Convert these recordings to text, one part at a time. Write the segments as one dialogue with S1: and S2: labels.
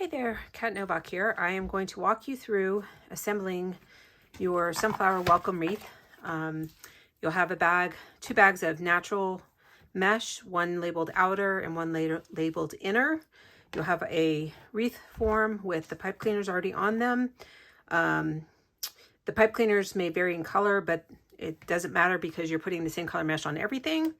S1: Hey there, Kat Novak here. I am going to walk you through assembling your sunflower welcome wreath. You'll have two bags of natural mesh, one labeled outer and one labeled inner. You'll have a wreath form with the pipe cleaners already on them. The pipe cleaners may vary in color, but it doesn't matter because you're putting the same color mesh on everything.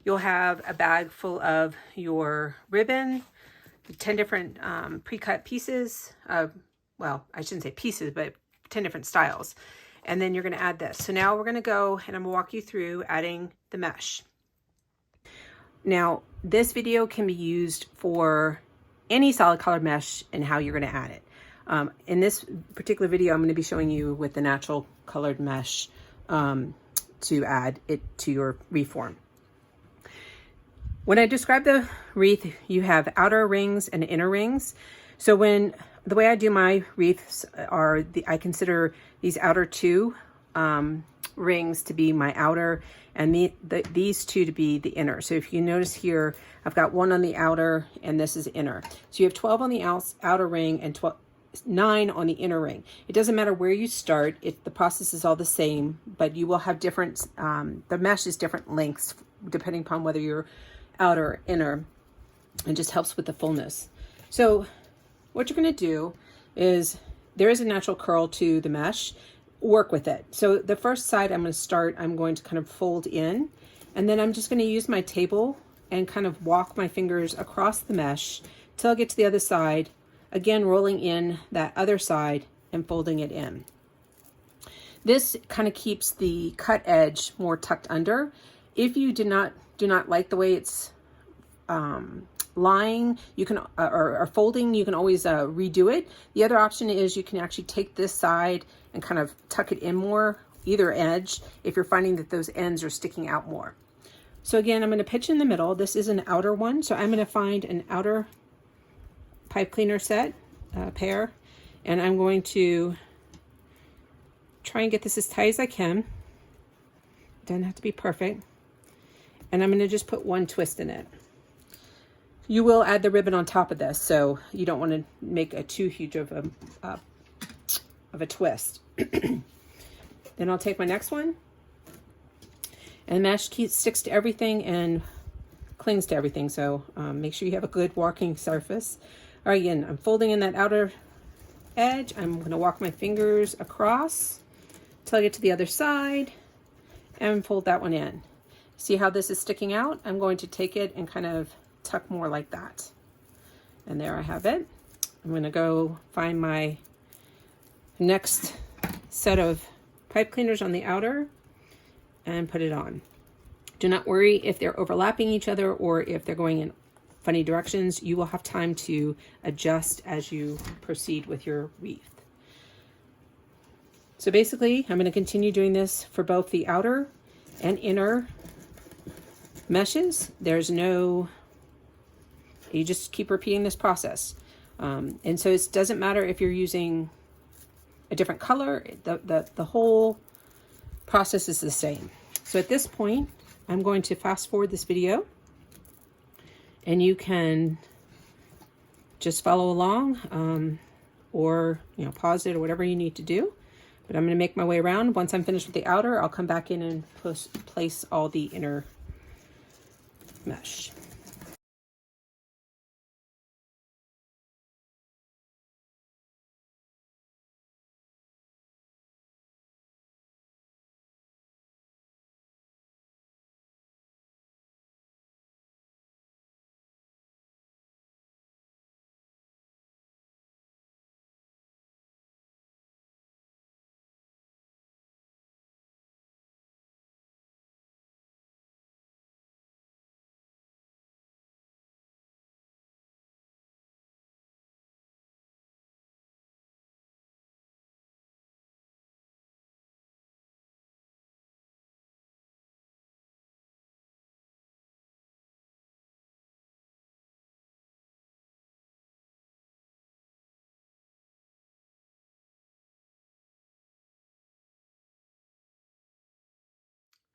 S1: You'll have a bag full of your ribbon, 10 different pre-cut pieces. Well, I shouldn't say pieces, but 10 different styles. And then you're going to add this. So now we're going to go and I'm going to walk you through adding the mesh. Now, this video can be used for any solid color mesh and how you're going to add it. In this particular video, I'm going to be showing you with the natural colored mesh to add it to your reform. When I describe the wreath, you have outer rings and inner rings. So the way I do my wreaths are, I consider these outer two rings to be my outer and these two to be the inner. So if you notice here, I've got one on the outer and this is inner. So you have 12 on the outer ring and 9 on the inner ring. It doesn't matter where you start. The process is all the same, but you will have different, the mesh is different lengths depending upon whether you're outer or inner, and just helps with the fullness. So what you're going to do is, there is a natural curl to the mesh. Work with it. So the first side I'm going to kind of fold in, and then I'm just going to use my table and kind of walk my fingers across the mesh till I get to the other side, again rolling in that other side and folding it in. This kind of keeps the cut edge more tucked under. If you do not like the way it's lying, you can or folding, you can always redo it. The other option is you can actually take this side and kind of tuck it in more, either edge, if you're finding that those ends are sticking out more. So again, I'm going to pitch in the middle. This is an outer one, so I'm going to find an outer pipe cleaner set pair, and I'm going to try and get this as tight as I can. Doesn't have to be perfect. And I'm going to just put one twist in it. You will add the ribbon on top of this, so you don't want to make too huge of a twist. Then I'll take my next one, and mesh sticks to everything and clings to everything, so make sure you have a good walking surface. All right, again, I'm folding in that outer edge. I'm going to walk my fingers across till I get to the other side and fold that one in. See how this is sticking out? I'm going to take it and kind of tuck more like that. And there I have it. I'm going to go find my next set of pipe cleaners on the outer and put it on. Do not worry if they're overlapping each other or if they're going in funny directions. You will have time to adjust as you proceed with your wreath. So basically, I'm going to continue doing this for both the outer and inner meshes. You just keep repeating this process. And so it doesn't matter if you're using a different color, the whole process is the same. So at this point, I'm going to fast forward this video, and you can just follow along, or pause it or whatever you need to do. But I'm going to make my way around. Once I'm finished with the outer, I'll come back in and place all the inner mesh.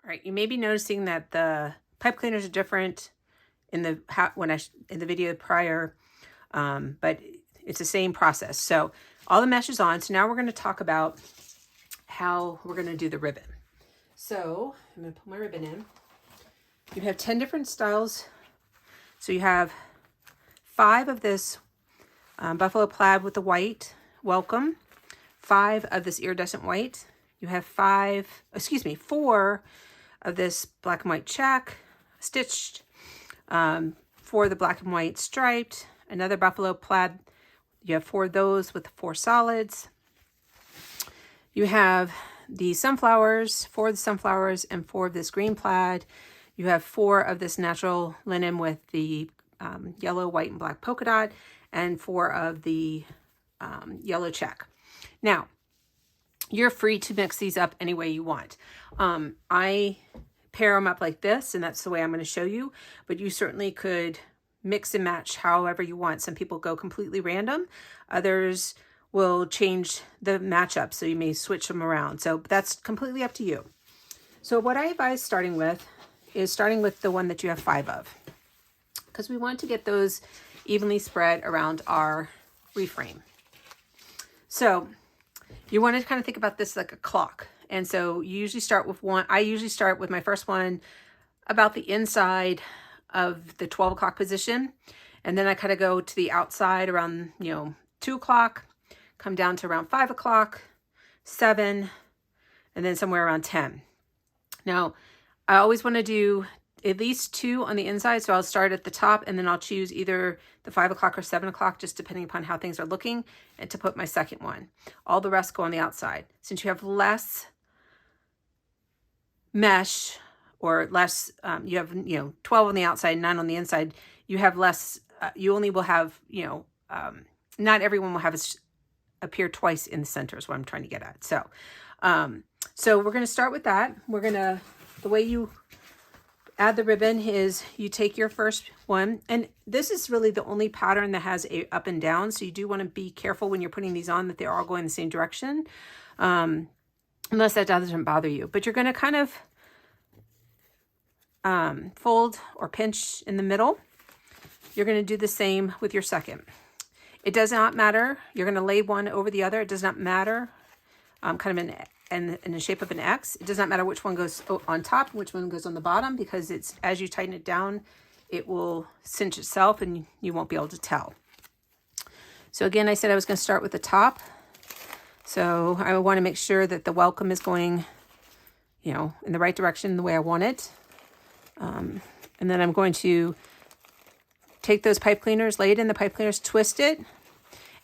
S1: All right, you may be noticing that the pipe cleaners are different in the video prior, but it's the same process. So all the mesh is on. So now we're going to talk about how we're going to do the ribbon. So I'm going to put my ribbon in. You have 10 different styles. So you have 5 of this buffalo plaid with the white, welcome. 5 of this iridescent white. You have 4 of this black and white check, stitched. 4 of the black and white striped. Another buffalo plaid. You have 4 of those with 4 solids. You have the sunflowers, 4 of the sunflowers, and 4 of this green plaid. You have 4 of this natural linen with the yellow, white, and black polka dot, and 4 of the yellow check. Now, you're free to mix these up any way you want. I pair them up like this, and that's the way I'm going to show you, but you certainly could mix and match however you want. Some people go completely random. Others will change the matchup, so you may switch them around. So that's completely up to you. So what I advise starting with the one that you have 5 of, because we want to get those evenly spread around our reframe. So you want to kind of think about this like a clock. And so you usually start with one. I usually start with my first one about the inside of the 12 o'clock position. And then I kind of go to the outside around, 2 o'clock, come down to around 5 o'clock, 7, and then somewhere around 10. Now, I always want to do at least 2 on the inside. So I'll start at the top and then I'll choose either the 5 o'clock or 7 o'clock, just depending upon how things are looking, and to put my second one. All the rest go on the outside. Since you have less mesh or less, you have, 12 on the outside, 9 on the inside, you have less, you only will have, not everyone will have it appear twice in the center is what I'm trying to get at. So, so we're going to start with that. The way you add the ribbon is you take your first one, and this is really the only pattern that has a up and down. So you do want to be careful when you're putting these on that they're all going the same direction. Unless that doesn't bother you, but you're going to kind of fold or pinch in the middle. You're going to do the same with your second. It does not matter. You're going to lay one over the other. It does not matter. Kind of in the shape of an X. It does not matter which one goes on top, which one goes on the bottom, because it's, as you tighten it down, it will cinch itself and you won't be able to tell. So again, I said I was going to start with the top. So I want to make sure that the welcome is going, in the right direction, the way I want it. And then I'm going to take those pipe cleaners, lay it in the pipe cleaners, twist it,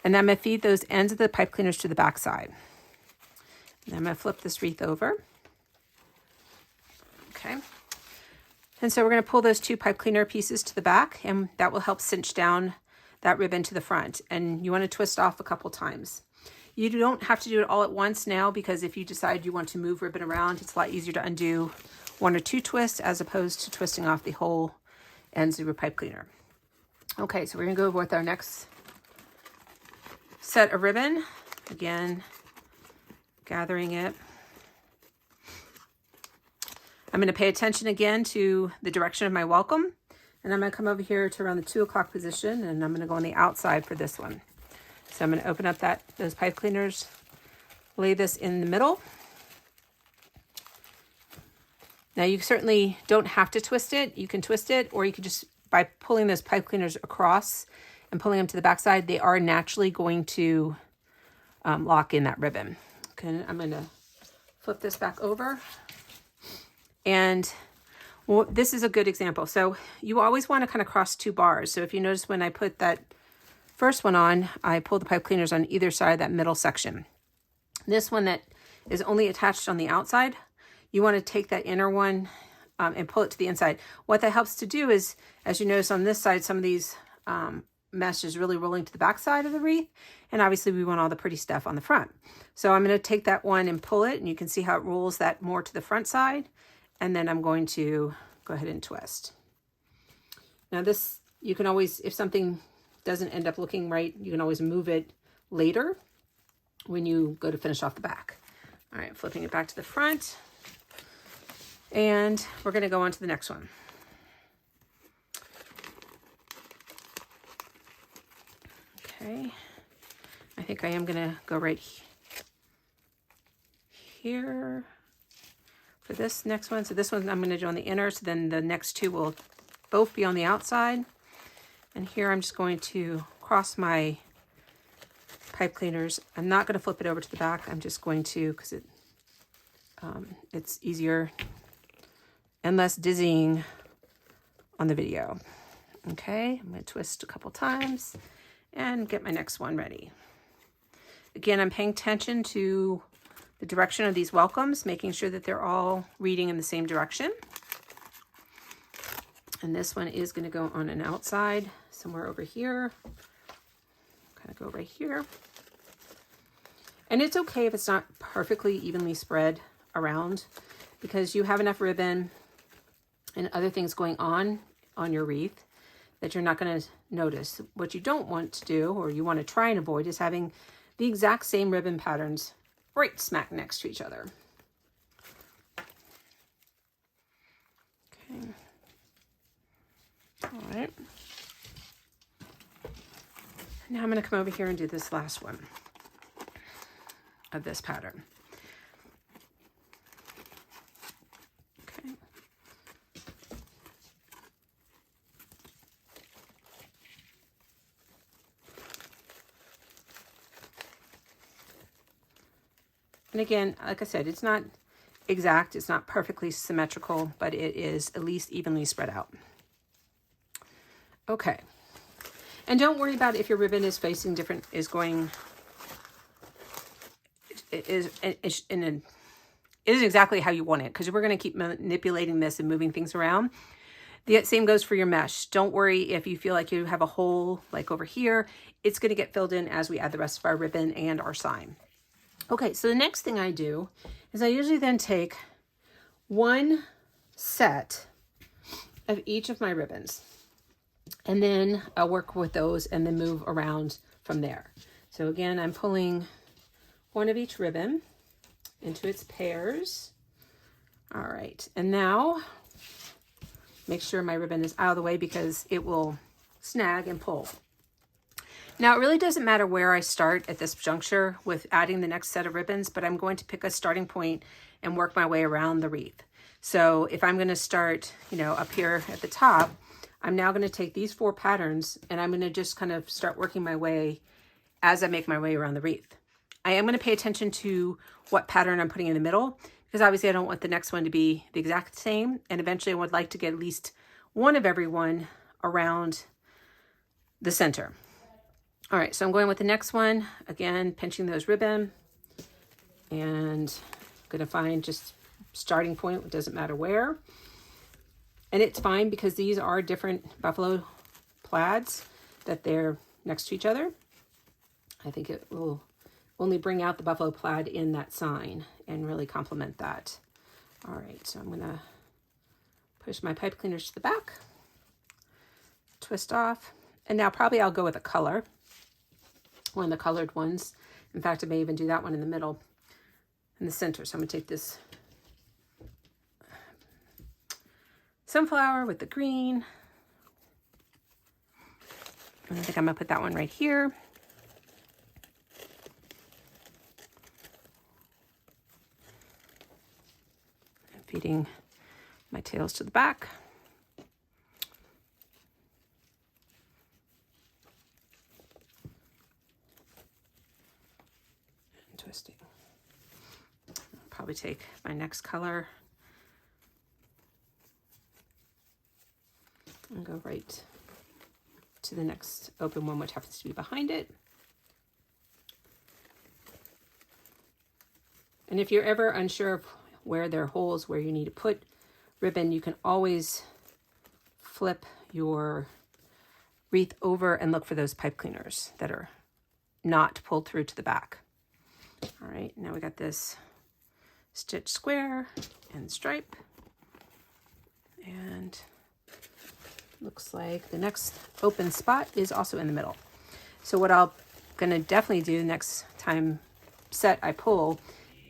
S1: and then I'm going to feed those ends of the pipe cleaners to the back side. And I'm going to flip this wreath over. Okay. And so we're going to pull those 2 pipe cleaner pieces to the back, and that will help cinch down that ribbon to the front. And you want to twist off a couple times. You don't have to do it all at once now, because if you decide you want to move ribbon around, it's a lot easier to undo 1 or 2 twists as opposed to twisting off the whole ends of your pipe cleaner. Okay, so we're going to go over with our next set of ribbon. Again, gathering it. I'm going to pay attention again to the direction of my welcome, and I'm going to come over here to around the 2 o'clock position, and I'm going to go on the outside for this one. So I'm going to open up those pipe cleaners, lay this in the middle. Now you certainly don't have to twist it. You can twist it, or you can just, by pulling those pipe cleaners across and pulling them to the back side, they are naturally going to lock in that ribbon. Okay, I'm going to flip this back over. And this is a good example. So you always want to kind of cross 2 bars. So if you notice when I put that first one on, I pulled the pipe cleaners on either side of that middle section. This one that is only attached on the outside, you want to take that inner one and pull it to the inside. What that helps to do is, as you notice on this side, some of these mesh is really rolling to the back side of the wreath. And obviously we want all the pretty stuff on the front. So I'm going to take that one and pull it, and you can see how it rolls that more to the front side. And then I'm going to go ahead and twist. Now this, you can always, if something doesn't end up looking right, you can always move it later when you go to finish off the back. All right, flipping it back to the front. And we're going to go on to the next one. Okay. think I am going to go right here for this next one. So this one I'm going to do on the inner, so then the next two will both be on the outside. And here I'm just going to cross my pipe cleaners. I'm not going to flip it over to the back. I'm just going to, because it's easier and less dizzying on the video. Okay, I'm going to twist a couple times and get my next one ready. Again, I'm paying attention to the direction of these welcomes, making sure that they're all reading in the same direction. And this one is going to go on an outside somewhere over here. Kind of go right here. And it's okay if it's not perfectly evenly spread around, because you have enough ribbon and other things going on your wreath that you're not going to notice. What you don't want to do, or you want to try and avoid, is having the exact same ribbon patterns right smack next to each other. Okay. All right. Now I'm going to come over here and do this last one of this pattern. Okay. And again, like I said, it's not exact, it's not perfectly symmetrical, but it is at least evenly spread out. Okay. And don't worry about if your ribbon is facing different, is exactly how you want it, because we're going to keep manipulating this and moving things around. The same goes for your mesh. Don't worry if you feel like you have a hole like over here. It's going to get filled in as we add the rest of our ribbon and our sign. Okay, so the next thing I do is I usually then take one set of each of my ribbons, and then I'll work with those and then move around from there. So again, I'm pulling one of each ribbon into its pairs. All right, and now make sure my ribbon is out of the way because it will snag and pull. Now, it really doesn't matter where I start at this juncture with adding the next set of ribbons, but I'm going to pick a starting point and work my way around the wreath. So if I'm going to start, up here at the top, I'm now going to take these 4 patterns and I'm going to just kind of start working my way as I make my way around the wreath. I am going to pay attention to what pattern I'm putting in the middle, because obviously I don't want the next one to be the exact same. And eventually I would like to get at least one of every one around the center. All right, so I'm going with the next one. Again, pinching those ribbon, and I'm going to find just starting point. It doesn't matter where. And it's fine because these are different buffalo plaids that they're next to each other. I think it will only bring out the buffalo plaid in that sign and really complement that. All right, so I'm going to push my pipe cleaners to the back, twist off, and now probably I'll go with a color. One of the colored ones. In fact, I may even do that one in the middle, in the center. So I'm going to take this sunflower with the green. And I think I'm going to put that one right here. I'm feeding my tails to the back. Twisting. I'll probably take my next color and go right to the next open one, which happens to be behind it. And if you're ever unsure of where there are holes where you need to put ribbon, you can always flip your wreath over and look for those pipe cleaners that are not pulled through to the back. All right, now we got this stitch square and stripe, and looks like the next open spot is also in the middle. So what I'm gonna definitely do next time set I pull,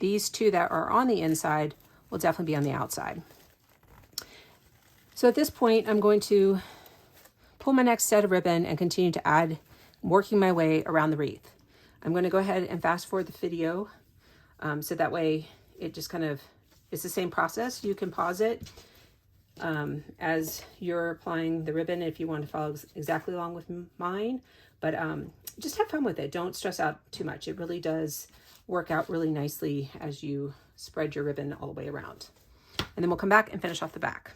S1: these 2 that are on the inside will definitely be on the outside. So at this point, I'm going to pull my next set of ribbon and continue to add, working my way around the wreath. I'm going to go ahead and fast forward the video so that way it just kind of, it's the same process. You can pause it as you're applying the ribbon if you want to follow exactly along with mine, but just have fun with it. Don't stress out too much. It really does work out really nicely as you spread your ribbon all the way around. And then we'll come back and finish off the back.